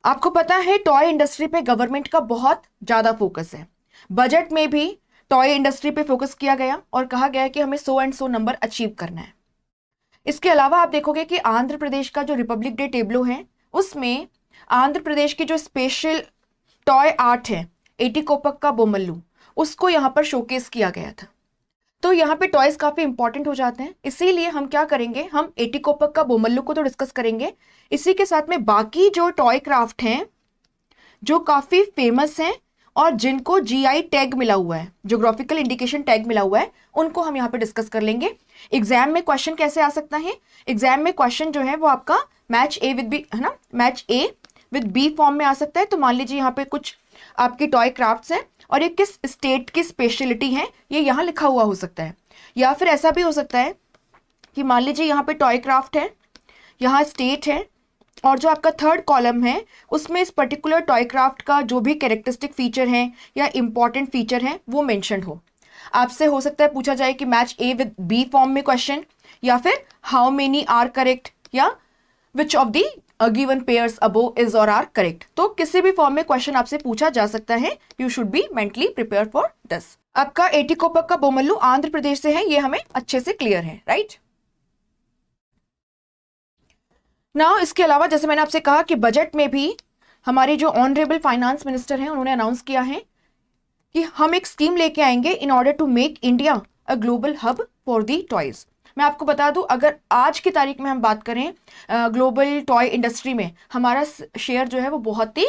आपको पता है टॉय इंडस्ट्री पे गवर्नमेंट का बहुत ज्यादा फोकस है। बजट में भी टॉय इंडस्ट्री पे फोकस किया गया और कहा गया है कि हमें 100 एंड 100 नंबर अचीव करना है। इसके अलावा आप देखोगे कि आंध्र प्रदेश का जो रिपब्लिक डे टेबलो है उसमें आंध्र प्रदेश की जो स्पेशल टॉय आर्ट है एटिकोपक्का बोमल्लू, उसको यहां पर शोकेस किया गया था। तो यहाँ पे टॉयज काफी इंपॉर्टेंट हो जाते हैं, इसीलिए हम क्या करेंगे, हम एटिकोपक्का बोमल्लू को तो डिस्कस करेंगे, इसी के साथ में बाकी जो टॉय क्राफ्ट हैं जो काफी फेमस हैं और जिनको जीआई टैग मिला हुआ है, ज्योग्राफिकल इंडिकेशन टैग मिला हुआ है, उनको हम यहाँ पे डिस्कस कर लेंगे। एग्जाम में क्वेश्चन कैसे आ सकता है, एग्जाम में क्वेश्चन जो है वो आपका मैच ए विद बी, है ना, match A with B form में आ सकता है। तो मान लीजिए यहाँ पे कुछ आपकी टॉय क्राफ्ट्स हैं और ये किस स्टेट की स्पेशलिटी है ये यहाँ लिखा हुआ हो सकता है, या फिर ऐसा भी हो सकता है कि मान लीजिए यहाँ पे टॉय क्राफ्ट है, यहाँ स्टेट है, और जो आपका थर्ड कॉलम है उसमें इस पर्टिकुलर टॉय क्राफ्ट का जो भी कैरेक्टरिस्टिक फीचर है या इंपॉर्टेंट फीचर है वो मेंशन हो। आपसे हो सकता है पूछा जाए कि match A with B form में क्वेश्चन, या फिर हाउ मेनी आर करेक्ट, या which of the given pairs above is or are correct. तो किसी भी फॉर्म में क्वेश्चन आपसे पूछा जा सकता है। You should be mentally prepare for this. आपका एटिकोपक्का बोमल्लू आंध्र प्रदेश से है, ये हमें अच्छे से क्लियर है, राइट। नाउ इसके अलावा जैसे मैंने आपसे कहा कि बजट में भी हमारे जो ऑनरेबल फाइनेंस मिनिस्टर हैं उन्होंने अनाउंस किया है कि हम एक स्कीम लेके आएंगे in order to make India a global hub for the toys. मैं आपको बता दूं, अगर आज की तारीख में हम बात करें ग्लोबल टॉय इंडस्ट्री में हमारा शेयर जो है वो बहुत ही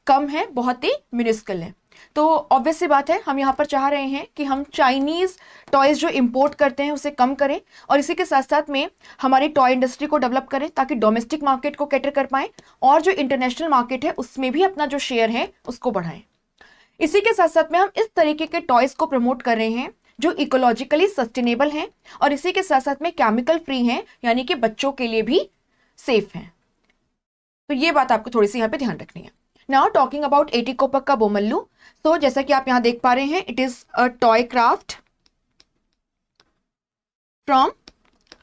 कम है, बहुत ही मिनिस्कल है। तो ऑब्वियस सी बात है, हम यहाँ पर चाह रहे हैं कि हम चाइनीज टॉयज जो इंपोर्ट करते हैं उसे कम करें और इसी के साथ साथ में हमारी टॉय इंडस्ट्री को डेवलप करें ताकि डोमेस्टिक मार्केट को कैटर कर पाएं और जो इंटरनेशनल मार्केट है उसमें भी अपना जो शेयर है उसको बढ़ाएं। इसी के साथ साथ में हम इस तरीके के टॉयज को प्रमोट कर रहे हैं जो इकोलॉजिकली सस्टेनेबल हैं और इसी के साथ साथ में केमिकल फ्री हैं, यानी कि बच्चों के लिए भी सेफ हैं। तो ये बात आपको थोड़ी सी यहाँ पे ध्यान रखनी है। Now talking about Etikoppaka Bommalu, तो जैसा कि आप यहां देख पा रहे हैं, it is a toy craft from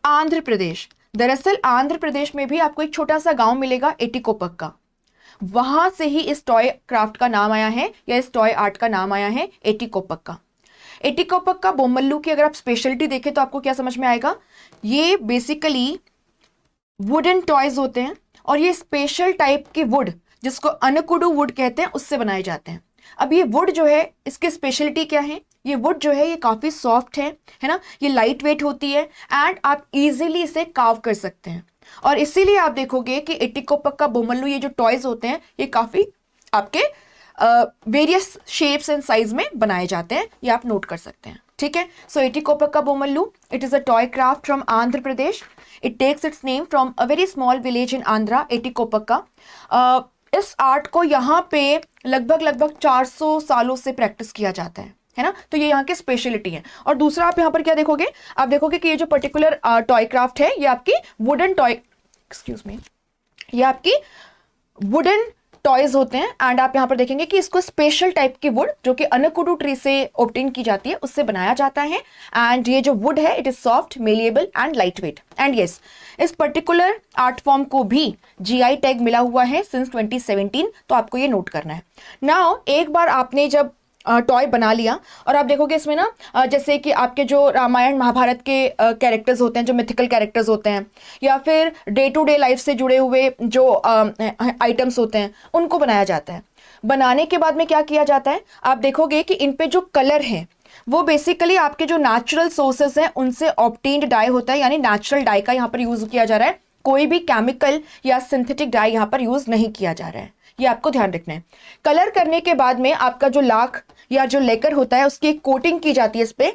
Andhra Pradesh. दरअसल आंध्र प्रदेश में भी आपको एक छोटा सा गांव मिलेगा एटिकोपक्का, वहां से ही इस टॉय क्राफ्ट का नाम आया है या इस टॉय आर्ट का नाम आया है एटिकोपक्का। एटिकोपक्का बोमल्लू की अगर आप स्पेशलिटी देखें तो आपको क्या समझ में आएगा, ये बेसिकली वुडन टॉयज होते हैं और ये स्पेशल टाइप की वुड जिसको अनकुडू वुड कहते हैं उससे बनाए जाते हैं। अब ये वुड जो है इसकी स्पेशलिटी क्या है, ये वुड जो है ये काफी सॉफ्ट है ना, ये लाइट वेट होती है एंड आप इजीली इसे कार्व कर सकते हैं। और इसीलिए आप देखोगे कि एटिकोपक्का बोमल्लू ये जो टॉयज होते हैं ये काफी आपके वेरियस शेप्स एंड साइज में बनाए जाते हैं, ये आप नोट कर सकते हैं, ठीक है। So Etikoppaka Bommalu, it is a toy craft from Andhra Pradesh. It takes its name from a very small village in Andhra, Etikoppaka. इस आर्ट को यहाँ पे लगभग 400 सालों से प्रैक्टिस किया जाता है ना, तो ये यहाँ की स्पेशलिटी है। और दूसरा आप यहाँ पर क्या देखोगे, आप देखोगे कि ये जो पर्टिकुलर टॉय क्राफ्ट है ये आपकी वुडन टॉय, एक्सक्यूज मी, ये आपकी वुडन टॉयज होते हैं एंड आप यहां पर देखेंगे कि इसको स्पेशल टाइप की वुड जो कि अनकुडू ट्री से ऑब्टेन की जाती है उससे बनाया जाता है एंड ये जो वुड है it is soft, malleable and light weight. And yes, इस पर्टिकुलर आर्ट फॉर्म को भी जीआई टैग मिला हुआ है सिंस 2017, तो आपको ये नोट करना है। नाउ एक बार आपने जब टॉय बना लिया और आप देखोगे इसमें ना जैसे कि आपके जो रामायण महाभारत के कैरेक्टर्स होते हैं, जो मिथिकल कैरेक्टर्स होते हैं, या फिर डे टू डे लाइफ से जुड़े हुए जो आइटम्स होते हैं उनको बनाया जाता है। बनाने के बाद में क्या किया जाता है, आप देखोगे कि इन पे जो कलर है वो बेसिकली आपके जो नेचुरल सोर्सेस हैं उनसे ऑब्टेन्ड डाई होता है, यानी नेचुरल डाई का यहाँ पर यूज किया जा रहा है, कोई भी केमिकल या सिंथेटिक डाई यहाँ पर यूज नहीं किया जा रहा है, ये आपको ध्यान रखना है। कलर करने के बाद में आपका जो लाख या जो लेकर होता है उसकी एक कोटिंग की जाती है इस पे,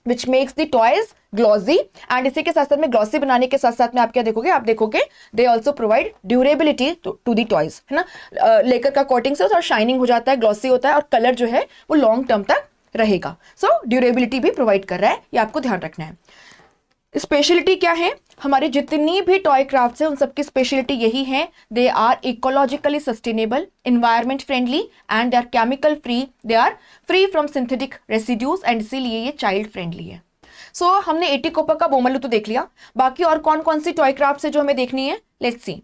which makes the toys glossy. And इसी के साथ साथ में ग्लॉसी बनाने के साथ साथ में आप क्या देखोगे, आप देखोगे they also provide durability to the toys, है ना। लेकर का कोटिंग से और शाइनिंग हो जाता है, ग्लॉसी होता है और कलर जो है वो लॉन्ग टर्म तक रहेगा। सो ड्यूरेबिलिटी भी प्रोवाइड कर रहा है, ये आपको ध्यान रखना है। स्पेशलिटी क्या है, हमारी जितनी भी टॉय क्राफ्ट्स हैं उन सबकी स्पेशलिटी यही है, they are ecologically sustainable, environment friendly and they are chemical free, they are free from synthetic residues and इसीलिए ये चाइल्ड फ्रेंडली है। हमने एटिकोपक्का बोमल्लू तो देख लिया, बाकी और कौन कौन सी टॉय क्राफ्ट्स है जो हमें देखनी है, लेट्स सी।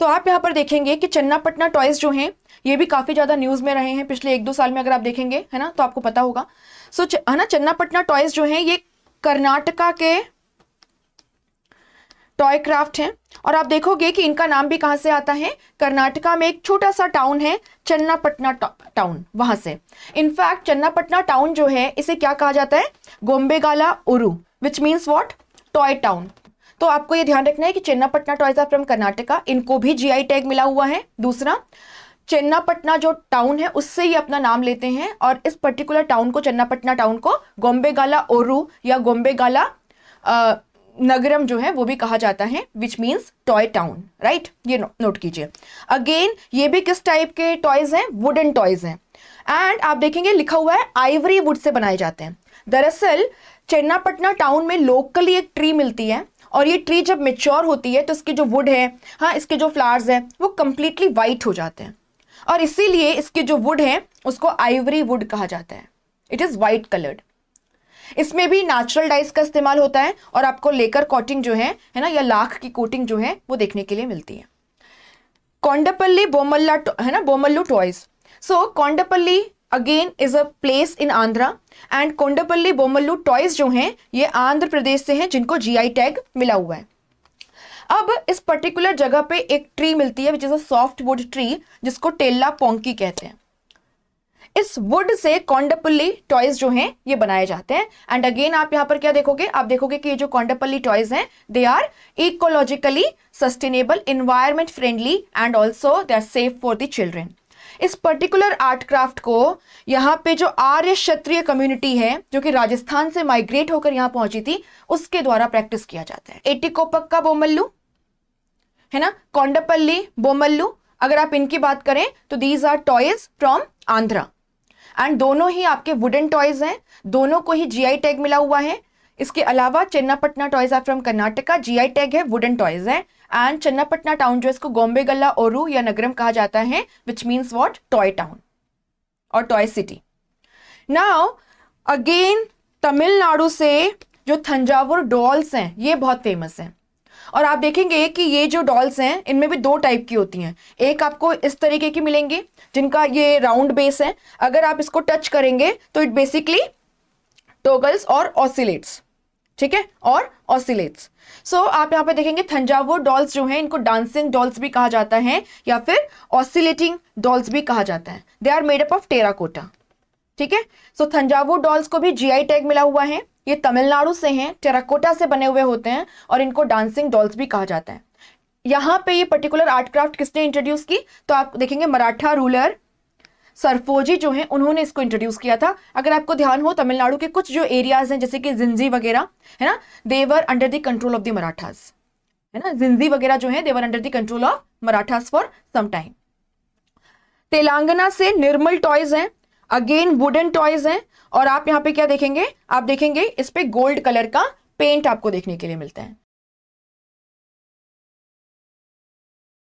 तो आप यहाँ पर देखेंगे कि चन्नापटना टॉयज जो हैं ये भी काफी ज्यादा न्यूज में रहे हैं पिछले 1-2 साल में, अगर आप देखेंगे है ना, तो आपको पता होगा। है ना, चन्नापटना टॉयज जो हैं ये कर्नाटका के टॉय क्राफ्ट हैं। और आप देखोगे कि इनका नाम भी कहां से आता है, कर्नाटका में एक छोटा सा टाउन है चन्नापटना टाउन, वहां से। इनफैक्ट चन्नापटना टाउन जो है इसे क्या कहा जाता है, Gombegala Ooru, which means what, toy town. तो आपको ये ध्यान रखना है कि Channapatna toys are from Karnataka, इनको भी जीआई टैग मिला हुआ है। दूसरा, चन्नापटना जो टाउन है उससे ही अपना नाम लेते हैं, और इस पर्टिकुलर टाउन को, चन्नापटना टाउन को गोम्बेगाला ओरू या गोम्बेगाला नगरम जो है वो भी कहा जाता है, which means toy town, right. ये नोट कीजिए। अगेन ये भी किस टाइप के टॉयज हैं, वुडन टॉयज हैं। एंड आप देखेंगे लिखा हुआ है आइवरी वुड से बनाए जाते हैं। दरअसल चन्नापटना टाउन में लोकली एक ट्री मिलती है, और ये ट्री जब मेच्योर होती है तो इसके जो वुड है, हाँ, इसके जो फ्लावर्स हैं वो कंप्लीटली वाइट हो जाते हैं, और इसीलिए इसके जो वुड है उसको आइवरी वुड कहा जाता है। It is white coloured. इसमें भी नेचुरल डाइस का इस्तेमाल होता है, और आपको लेकर कोटिंग जो है ना, या लाख की कोटिंग जो है वो देखने के लिए मिलती है। कोंडापल्ली बोमल्ला है ना, Bommalu toys. So Kondapalli again is a place in Andhra, and Kondapalli Bommalu toys जो हैं ये आंध्र प्रदेश से हैं, जिनको जीआई टैग मिला हुआ है। अब इस पर्टिकुलर जगह पे एक ट्री मिलती है which is a soft wood tree, जिसको टेल्ला पोंकी कहते हैं। इस वुड से कोंडापल्ली टॉयज जो हैं ये बनाए जाते हैं। एंड अगेन आप यहां पर क्या देखोगे, आप देखोगे कि ये जो कोंडापल्ली टॉयज हैं they are ecologically sustainable, environment friendly, and also they are safe for the children. इस पर्टिकुलर आर्ट क्राफ्ट को यहाँ पे जो आर्य क्षत्रिय कम्युनिटी है जो कि राजस्थान से माइग्रेट होकर यहाँ पहुंची थी, उसके द्वारा प्रैक्टिस किया जाता है। एटिकोपक्का बोमल्लू है ना, कोंडापल्ली बोमल्लू, अगर आप इनकी बात करें तो these are toys from Andhra, and दोनों ही आपके वुडन टॉयज हैं, दोनों को ही जीआई टैग मिला हुआ है। इसके अलावा Channapatna toys are from Karnataka, GI tag है, वुडन टॉयज है। एंड चन्नापटना टाउन जो इसको गोम्बेगल्ला ओरू या नगरम कहा जाता है, which means what, toy town और toy city. Now again Tamil Nadu से जो थंजावुर डॉल्स हैं ये बहुत फेमस हैं, और आप देखेंगे कि ये जो डॉल्स हैं इनमें भी 2 टाइप की होती हैं। एक आपको इस तरीके की मिलेंगी जिनका ये राउंड बेस है, अगर आप इसको टच करेंगे तो इट बेसिकली टोगल्स और ऑसिलेट्स, ठीक है, और ऑसिलेट्स। सो आप यहाँ पे देखेंगे थंजावुर डॉल्स जो हैं इनको डांसिंग डॉल्स भी कहा जाता है, या फिर ऑसिलेटिंग डॉल्स भी कहा जाता है। They are made up of terracotta, ठीक है। सो थंजावुर डॉल्स को भी जीआई टैग मिला हुआ है, ये तमिलनाडु से हैं, टेराकोटा से बने हुए होते हैं, और इनको डांसिंग डॉल्स भी कहा जाता है। यहाँ पे ये पर्टिकुलर आर्ट क्राफ्ट किसने इंट्रोड्यूस की, तो आप देखेंगे मराठा रूलर सरफोजी जो हैं उन्होंने इसको इंट्रोड्यूस किया था। अगर आपको ध्यान हो, तमिलनाडु के कुछ जो एरियाज हैं जैसे कि जिंजी वगैरह है ना, they're under the control of the Marathas, है ना, जिंजी वगैरह जो है they're under the control of Marathas for some time. Telangana से निर्मल टॉयज हैं, अगेन वुडन टॉयज हैं, और आप यहाँ पे क्या देखेंगे, आप देखेंगे इस पे गोल्ड कलर का पेंट आपको देखने के लिए मिलता है।